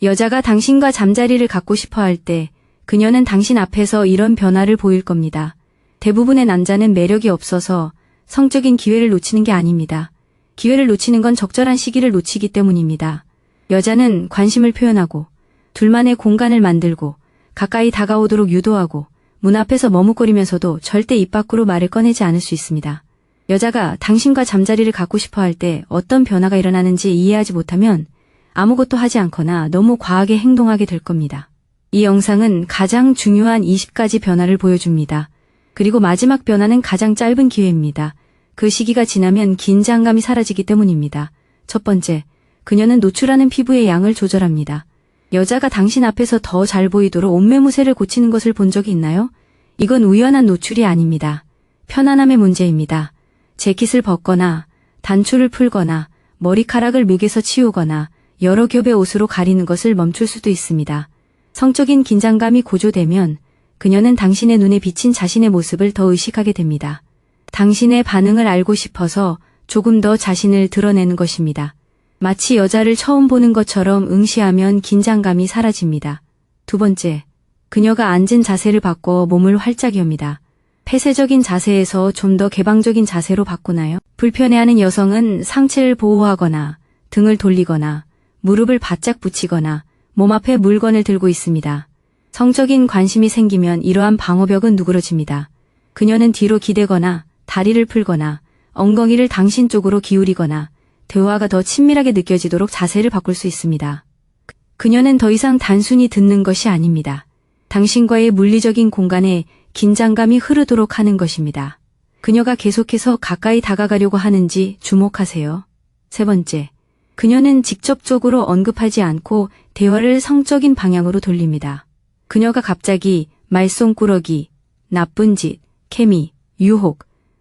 여자가 당신과 잠자리를 갖고 싶어 할 때 그녀는 당신 앞에서 이런 변화를 보일 겁니다. 대부분의 남자는 매력이 없어서 성적인 기회를 놓치는 게 아닙니다. 기회를 놓치는 건 적절한 시기를 놓치기 때문입니다. 여자는 관심을 표현하고 둘만의 공간을 만들고 가까이 다가오도록 유도하고 문 앞에서 머뭇거리면서도 절대 입 밖으로 말을 꺼내지 않을 수 있습니다. 여자가 당신과 잠자리를 갖고 싶어 할 때 어떤 변화가 일어나는지 이해하지 못하면 아무것도 하지 않거나 너무 과하게 행동하게 될 겁니다. 이 영상은 가장 중요한 20가지 변화를 보여줍니다. 그리고 마지막 변화는 가장 짧은 기회입니다. 그 시기가 지나면 긴장감이 사라지기 때문입니다. 첫 번째, 그녀는 노출하는 피부의 양을 조절합니다. 여자가 당신 앞에서 더 잘 보이도록 옷매무새를 고치는 것을 본 적이 있나요? 이건 우연한 노출이 아닙니다. 편안함의 문제입니다. 재킷을 벗거나 단추를 풀거나 머리카락을 목에서 치우거나 여러 겹의 옷으로 가리는 것을 멈출 수도 있습니다. 성적인 긴장감이 고조되면 그녀는 당신의 눈에 비친 자신의 모습을 더 의식하게 됩니다. 당신의 반응을 알고 싶어서 조금 더 자신을 드러내는 것입니다. 마치 여자를 처음 보는 것처럼 응시하면 긴장감이 사라집니다. 두 번째, 그녀가 앉은 자세를 바꿔 몸을 활짝 엽니다. 폐쇄적인 자세에서 좀 더 개방적인 자세로 바꾸나요? 불편해하는 여성은 상체를 보호하거나 등을 돌리거나 무릎을 바짝 붙이거나 몸 앞에 물건을 들고 있습니다. 성적인 관심이 생기면 이러한 방어벽은 누그러집니다. 그녀는 뒤로 기대거나 다리를 풀거나 엉덩이를 당신 쪽으로 기울이거나 대화가 더 친밀하게 느껴지도록 자세를 바꿀 수 있습니다. 그녀는 더 이상 단순히 듣는 것이 아닙니다. 당신과의 물리적인 공간에 긴장감이 흐르도록 하는 것입니다. 그녀가 계속해서 가까이 다가가려고 하는지 주목하세요. 세 번째, 그녀는 직접적으로 언급하지 않고 대화를 성적인 방향으로 돌립니다. 그녀가 갑자기 말썽꾸러기, 나쁜 짓, 케미, 유혹,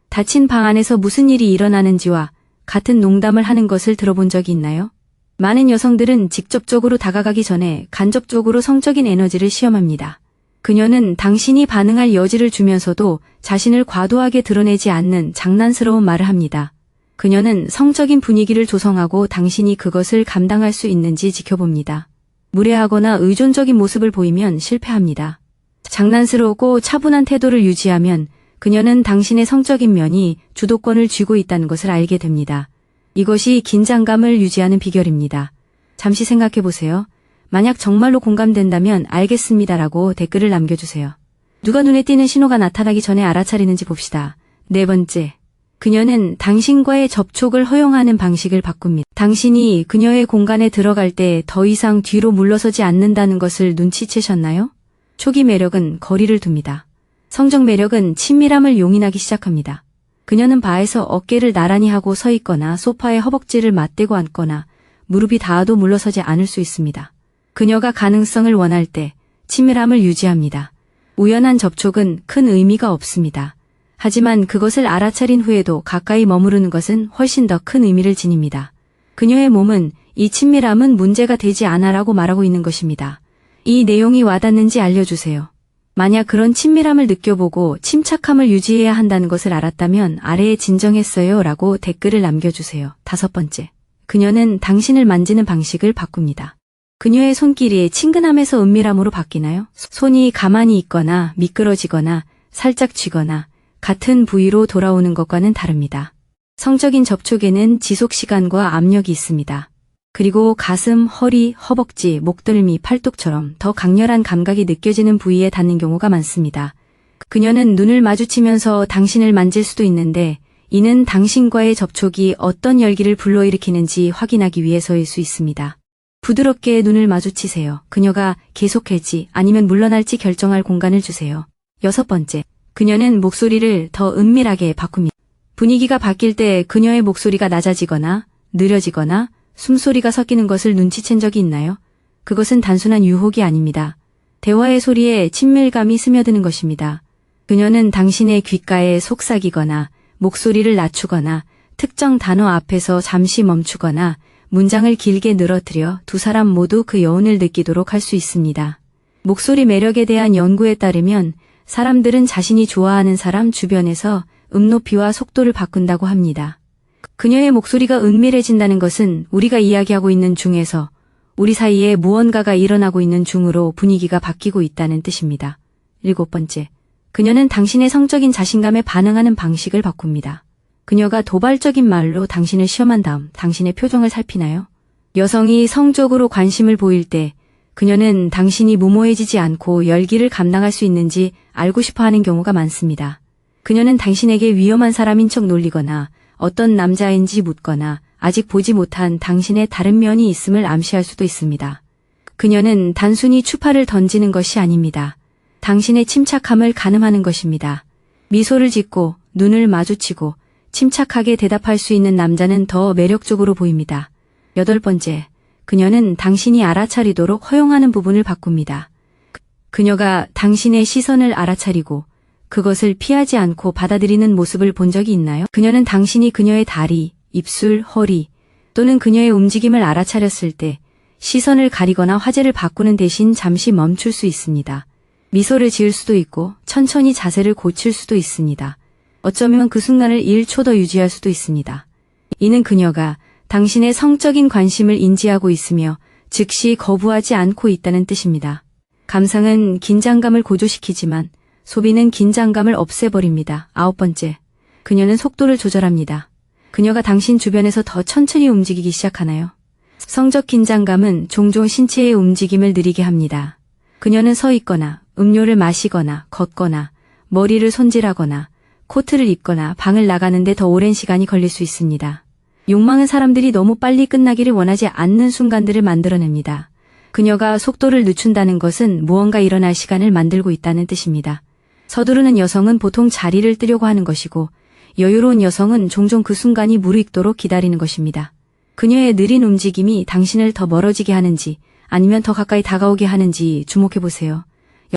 닫힌 방 안에서 무슨 일이 일어나는지와 같은 농담을 하는 것을 들어본 적이 있나요? 많은 여성들은 직접적으로 다가가기 전에 간접적으로 성적인 에너지를 시험합니다. 그녀는 당신이 반응할 여지를 주면서도 자신을 과도하게 드러내지 않는 장난스러운 말을 합니다. 그녀는 성적인 분위기를 조성하고 당신이 그것을 감당할 수 있는지 지켜봅니다. 무례하거나 의존적인 모습을 보이면 실패합니다. 장난스러우고 차분한 태도를 유지하면 그녀는 당신의 성적인 면이 주도권을 쥐고 있다는 것을 알게 됩니다. 이것이 긴장감을 유지하는 비결입니다. 잠시 생각해 보세요. 만약 정말로 공감된다면 알겠습니다라고 댓글을 남겨주세요. 누가 눈에 띄는 신호가 나타나기 전에 알아차리는지 봅시다. 네 번째, 그녀는 당신과의 접촉을 허용하는 방식을 바꿉니다. 당신이 그녀의 공간에 들어갈 때 더 이상 뒤로 물러서지 않는다는 것을 눈치채셨나요? 초기 매력은 거리를 둡니다. 성적 매력은 친밀함을 용인하기 시작합니다. 그녀는 바에서 어깨를 나란히 하고 서 있거나 소파에 허벅지를 맞대고 앉거나 무릎이 닿아도 물러서지 않을 수 있습니다. 그녀가 가능성을 원할 때 친밀함을 유지합니다. 우연한 접촉은 큰 의미가 없습니다. 하지만 그것을 알아차린 후에도 가까이 머무르는 것은 훨씬 더 큰 의미를 지닙니다. 그녀의 몸은 이 친밀함은 문제가 되지 않아라고 말하고 있는 것입니다. 이 내용이 와닿는지 알려주세요. 만약 그런 친밀함을 느껴보고 침착함을 유지해야 한다는 것을 알았다면 아래에 진정했어요 라고 댓글을 남겨주세요. 다섯 번째, 그녀는 당신을 만지는 방식을 바꿉니다. 그녀의 손길이 친근함에서 은밀함으로 바뀌나요? 손이 가만히 있거나 미끄러지거나 살짝 쥐거나 같은 부위로 돌아오는 것과는 다릅니다. 성적인 접촉에는 지속시간과 압력이 있습니다. 그리고 가슴, 허리, 허벅지, 목덜미, 팔뚝처럼 더 강렬한 감각이 느껴지는 부위에 닿는 경우가 많습니다. 그녀는 눈을 마주치면서 당신을 만질 수도 있는데 이는 당신과의 접촉이 어떤 열기를 불러일으키는지 확인하기 위해서일 수 있습니다. 부드럽게 눈을 마주치세요. 그녀가 계속할지 아니면 물러날지 결정할 공간을 주세요. 여섯 번째, 그녀는 목소리를 더 은밀하게 바꿉니다. 분위기가 바뀔 때 그녀의 목소리가 낮아지거나 느려지거나 숨소리가 섞이는 것을 눈치챈 적이 있나요? 그것은 단순한 유혹이 아닙니다. 대화의 소리에 친밀감이 스며드는 것입니다. 그녀는 당신의 귓가에 속삭이거나 목소리를 낮추거나 특정 단어 앞에서 잠시 멈추거나 문장을 길게 늘어뜨려 두 사람 모두 그 여운을 느끼도록 할 수 있습니다. 목소리 매력에 대한 연구에 따르면 사람들은 자신이 좋아하는 사람 주변에서 음높이와 속도를 바꾼다고 합니다. 그녀의 목소리가 은밀해진다는 것은 우리가 이야기하고 있는 중에서 우리 사이에 무언가가 일어나고 있는 중으로 분위기가 바뀌고 있다는 뜻입니다. 7번째, 그녀는 당신의 성적인 자신감에 반응하는 방식을 바꿉니다. 그녀가 도발적인 말로 당신을 시험한 다음 당신의 표정을 살피나요? 여성이 성적으로 관심을 보일 때 그녀는 당신이 무모해지지 않고 열기를 감당할 수 있는지 알고 싶어 하는 경우가 많습니다. 그녀는 당신에게 위험한 사람인 척 놀리거나 어떤 남자인지 묻거나 아직 보지 못한 당신의 다른 면이 있음을 암시할 수도 있습니다. 그녀는 단순히 추파를 던지는 것이 아닙니다. 당신의 침착함을 가늠하는 것입니다. 미소를 짓고 눈을 마주치고 침착하게 대답할 수 있는 남자는 더 매력적으로 보입니다. 8번째, 그녀는 당신이 알아차리도록 허용하는 부분을 바꿉니다. 그녀가 당신의 시선을 알아차리고 그것을 피하지 않고 받아들이는 모습을 본 적이 있나요? 그녀는 당신이 그녀의 다리, 입술, 허리 또는 그녀의 움직임을 알아차렸을 때 시선을 가리거나 화제를 바꾸는 대신 잠시 멈출 수 있습니다. 미소를 지을 수도 있고 천천히 자세를 고칠 수도 있습니다. 어쩌면 그 순간을 1초 더 유지할 수도 있습니다. 이는 그녀가 당신의 성적인 관심을 인지하고 있으며 즉시 거부하지 않고 있다는 뜻입니다. 감상은 긴장감을 고조시키지만 소비는 긴장감을 없애버립니다. 9번째, 그녀는 속도를 조절합니다. 그녀가 당신 주변에서 더 천천히 움직이기 시작하나요? 성적 긴장감은 종종 신체의 움직임을 느리게 합니다. 그녀는 서 있거나 음료를 마시거나 걷거나 머리를 손질하거나 코트를 입거나 방을 나가는데 더 오랜 시간이 걸릴 수 있습니다. 욕망은 사람들이 너무 빨리 끝나기를 원하지 않는 순간들을 만들어냅니다. 그녀가 속도를 늦춘다는 것은 무언가 일어날 시간을 만들고 있다는 뜻입니다. 서두르는 여성은 보통 자리를 뜨려고 하는 것이고 여유로운 여성은 종종 그 순간이 무르익도록 기다리는 것입니다. 그녀의 느린 움직임이 당신을 더 멀어지게 하는지 아니면 더 가까이 다가오게 하는지 주목해보세요.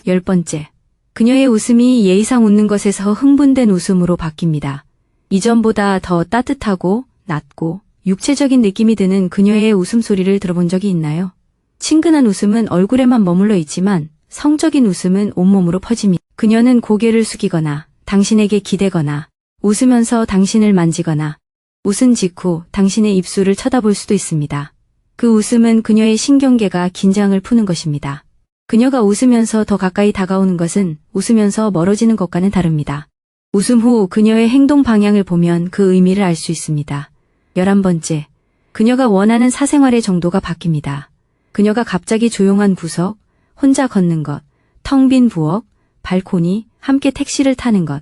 10번째, 그녀의 웃음이 예의상 웃는 것에서 흥분된 웃음으로 바뀝니다. 이전보다 더 따뜻하고 낮고 육체적인 느낌이 드는 그녀의 웃음소리를 들어본 적이 있나요? 친근한 웃음은 얼굴에만 머물러 있지만 성적인 웃음은 온몸으로 퍼집니다. 그녀는 고개를 숙이거나 당신에게 기대거나 웃으면서 당신을 만지거나 웃은 직후 당신의 입술을 쳐다볼 수도 있습니다. 그 웃음은 그녀의 신경계가 긴장을 푸는 것입니다. 그녀가 웃으면서 더 가까이 다가오는 것은 웃으면서 멀어지는 것과는 다릅니다. 웃음 후 그녀의 행동 방향을 보면 그 의미를 알 수 있습니다. 11번째, 그녀가 원하는 사생활의 정도가 바뀝니다. 그녀가 갑자기 조용한 구석, 혼자 걷는 것, 텅 빈 부엌, 발코니, 함께 택시를 타는 것,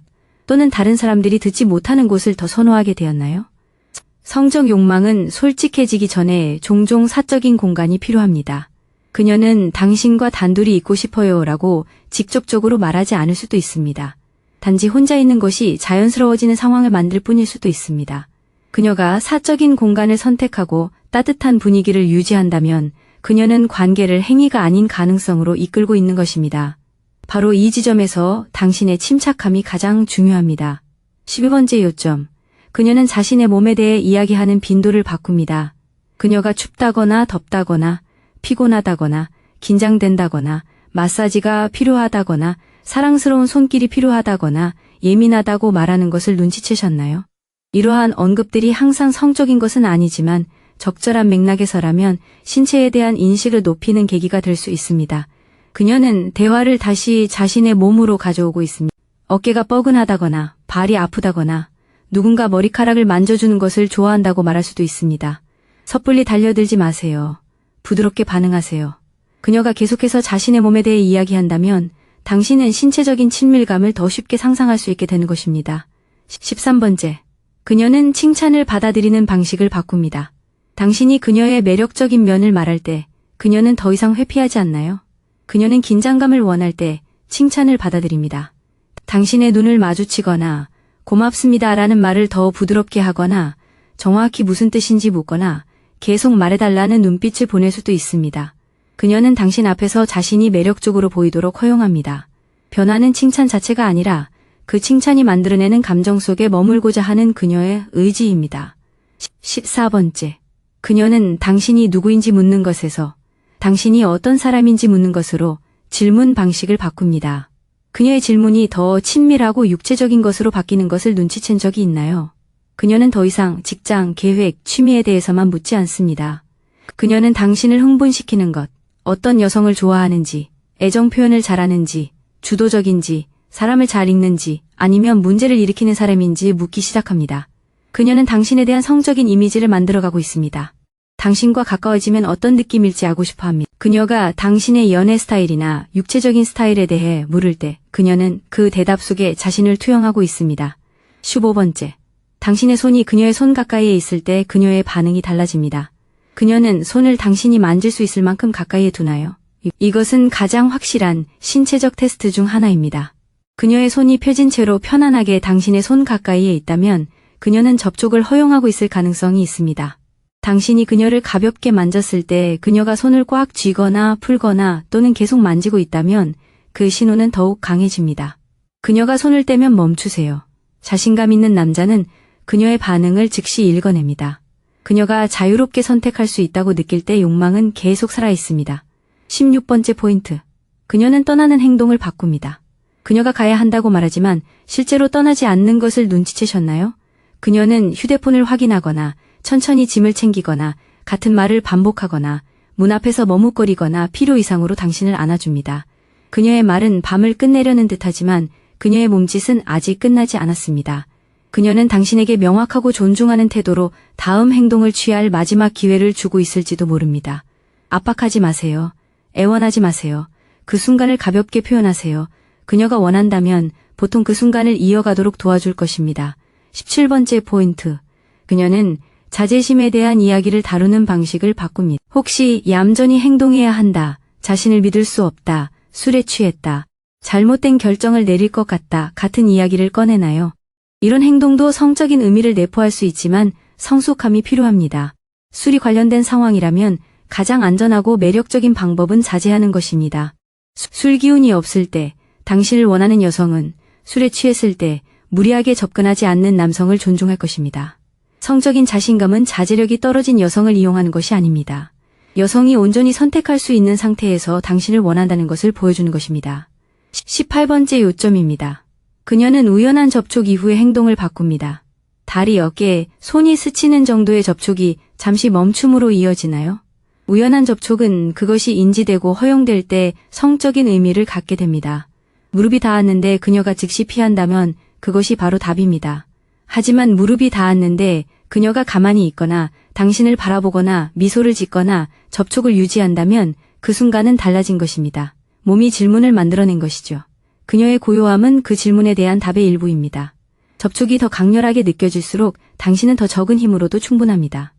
또는 다른 사람들이 듣지 못하는 곳을 더 선호하게 되었나요? 성적 욕망은 솔직해지기 전에 종종 사적인 공간이 필요합니다. 그녀는 당신과 단둘이 있고 싶어요 라고 직접적으로 말하지 않을 수도 있습니다. 단지 혼자 있는 것이 자연스러워지는 상황을 만들 뿐일 수도 있습니다. 그녀가 사적인 공간을 선택하고 따뜻한 분위기를 유지한다면 그녀는 관계를 행위가 아닌 가능성으로 이끌고 있는 것입니다. 바로 이 지점에서 당신의 침착함이 가장 중요합니다. 12번째 요점, 그녀는 자신의 몸에 대해 이야기하는 빈도를 바꿉니다. 그녀가 춥다거나 덥다거나 피곤하다거나 긴장된다거나 마사지가 필요하다거나 사랑스러운 손길이 필요하다거나 예민하다고 말하는 것을 눈치채셨나요? 이러한 언급들이 항상 성적인 것은 아니지만 적절한 맥락에서라면 신체에 대한 인식을 높이는 계기가 될 수 있습니다. 그녀는 대화를 다시 자신의 몸으로 가져오고 있습니다. 어깨가 뻐근하다거나 발이 아프다거나 누군가 머리카락을 만져주는 것을 좋아한다고 말할 수도 있습니다. 섣불리 달려들지 마세요. 부드럽게 반응하세요. 그녀가 계속해서 자신의 몸에 대해 이야기한다면 당신은 신체적인 친밀감을 더 쉽게 상상할 수 있게 되는 것입니다. 13번째, 그녀는 칭찬을 받아들이는 방식을 바꿉니다. 당신이 그녀의 매력적인 면을 말할 때 그녀는 더 이상 회피하지 않나요? 그녀는 긴장감을 원할 때 칭찬을 받아들입니다. 당신의 눈을 마주치거나 고맙습니다라는 말을 더 부드럽게 하거나 정확히 무슨 뜻인지 묻거나 계속 말해달라는 눈빛을 보낼 수도 있습니다. 그녀는 당신 앞에서 자신이 매력적으로 보이도록 허용합니다. 변화는 칭찬 자체가 아니라 그 칭찬이 만들어내는 감정 속에 머물고자 하는 그녀의 의지입니다. 14번째, 그녀는 당신이 누구인지 묻는 것에서 당신이 어떤 사람인지 묻는 것으로 질문 방식을 바꿉니다. 그녀의 질문이 더 친밀하고 육체적인 것으로 바뀌는 것을 눈치챈 적이 있나요? 그녀는 더 이상 직장, 계획, 취미에 대해서만 묻지 않습니다. 그녀는 당신을 흥분시키는 것, 어떤 여성을 좋아하는지, 애정 표현을 잘하는지, 주도적인지, 사람을 잘 읽는지, 아니면 문제를 일으키는 사람인지 묻기 시작합니다. 그녀는 당신에 대한 성적인 이미지를 만들어가고 있습니다. 당신과 가까워지면 어떤 느낌일지 알고 싶어 합니다. 그녀가 당신의 연애 스타일이나 육체적인 스타일에 대해 물을 때 그녀는 그 대답 속에 자신을 투영하고 있습니다. 15번째. 당신의 손이 그녀의 손 가까이에 있을 때 그녀의 반응이 달라집니다. 그녀는 손을 당신이 만질 수 있을 만큼 가까이에 두나요? 이것은 가장 확실한 신체적 테스트 중 하나입니다. 그녀의 손이 펴진 채로 편안하게 당신의 손 가까이에 있다면 그녀는 접촉을 허용하고 있을 가능성이 있습니다. 당신이 그녀를 가볍게 만졌을 때 그녀가 손을 꽉 쥐거나 풀거나 또는 계속 만지고 있다면 그 신호는 더욱 강해집니다. 그녀가 손을 떼면 멈추세요. 자신감 있는 남자는 그녀의 반응을 즉시 읽어냅니다. 그녀가 자유롭게 선택할 수 있다고 느낄 때 욕망은 계속 살아있습니다. 16번째 포인트. 그녀는 떠나는 행동을 바꿉니다. 그녀가 가야 한다고 말하지만 실제로 떠나지 않는 것을 눈치채셨나요? 그녀는 휴대폰을 확인하거나 천천히 짐을 챙기거나 같은 말을 반복하거나 문 앞에서 머뭇거리거나 필요 이상으로 당신을 안아줍니다. 그녀의 말은 밤을 끝내려는 듯하지만 그녀의 몸짓은 아직 끝나지 않았습니다. 그녀는 당신에게 명확하고 존중하는 태도로 다음 행동을 취할 마지막 기회를 주고 있을지도 모릅니다. 압박하지 마세요. 애원하지 마세요. 그 순간을 가볍게 표현하세요. 그녀가 원한다면 보통 그 순간을 이어가도록 도와줄 것입니다. 17번째 포인트. 그녀는 자제심에 대한 이야기를 다루는 방식을 바꿉니다. 혹시 얌전히 행동해야 한다, 자신을 믿을 수 없다, 술에 취했다, 잘못된 결정을 내릴 것 같다 같은 이야기를 꺼내나요? 이런 행동도 성적인 의미를 내포할 수 있지만 성숙함이 필요합니다. 술이 관련된 상황이라면 가장 안전하고 매력적인 방법은 자제하는 것입니다. 술 기운이 없을 때, 당신을 원하는 여성은 술에 취했을 때 무리하게 접근하지 않는 남성을 존중할 것입니다. 성적인 자신감은 자제력이 떨어진 여성을 이용하는 것이 아닙니다. 여성이 온전히 선택할 수 있는 상태에서 당신을 원한다는 것을 보여주는 것입니다. 18번째 요점입니다. 그녀는 우연한 접촉 이후의 행동을 바꿉니다. 다리, 어깨에 손이 스치는 정도의 접촉이 잠시 멈춤으로 이어지나요? 우연한 접촉은 그것이 인지되고 허용될 때 성적인 의미를 갖게 됩니다. 무릎이 닿았는데 그녀가 즉시 피한다면 그것이 바로 답입니다. 하지만 무릎이 닿았는데 그녀가 가만히 있거나 당신을 바라보거나 미소를 짓거나 접촉을 유지한다면 그 순간은 달라진 것입니다. 몸이 질문을 만들어낸 것이죠. 그녀의 고요함은 그 질문에 대한 답의 일부입니다. 접촉이 더 강렬하게 느껴질수록 당신은 더 적은 힘으로도 충분합니다.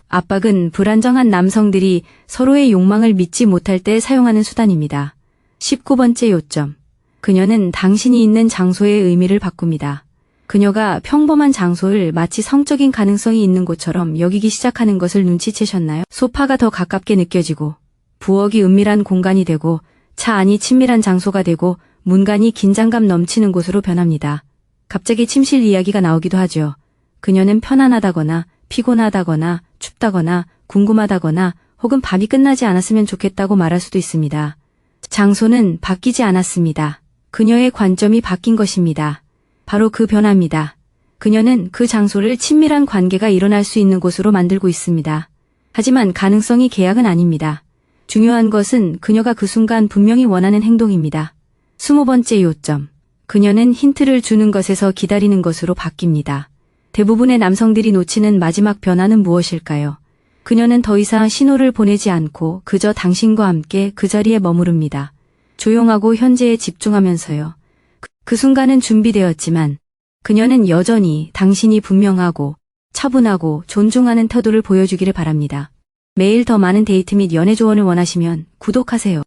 압박은 불안정한 남성들이 서로의 욕망을 믿지 못할 때 사용하는 수단입니다. 19번째 요점. 그녀는 당신이 있는 장소의 의미를 바꿉니다. 그녀가 평범한 장소를 마치 성적인 가능성이 있는 곳처럼 여기기 시작하는 것을 눈치채셨나요? 소파가 더 가깝게 느껴지고, 부엌이 은밀한 공간이 되고, 차 안이 친밀한 장소가 되고, 문간이 긴장감 넘치는 곳으로 변합니다. 갑자기 침실 이야기가 나오기도 하죠. 그녀는 편안하다거나, 피곤하다거나, 춥다거나, 궁금하다거나, 혹은 밤이 끝나지 않았으면 좋겠다고 말할 수도 있습니다. 장소는 바뀌지 않았습니다. 그녀의 관점이 바뀐 것입니다. 바로 그 변화입니다. 그녀는 그 장소를 친밀한 관계가 일어날 수 있는 곳으로 만들고 있습니다. 하지만 가능성이 계약은 아닙니다. 중요한 것은 그녀가 그 순간 분명히 원하는 행동입니다. 20번째 요점. 그녀는 힌트를 주는 것에서 기다리는 것으로 바뀝니다. 대부분의 남성들이 놓치는 마지막 변화는 무엇일까요? 그녀는 더 이상 신호를 보내지 않고 그저 당신과 함께 그 자리에 머무릅니다. 조용하고 현재에 집중하면서요. 그 순간은 준비되었지만 그녀는 여전히 당신이 분명하고 차분하고 존중하는 태도를 보여주기를 바랍니다. 매일 더 많은 데이트 및 연애 조언을 원하시면 구독하세요.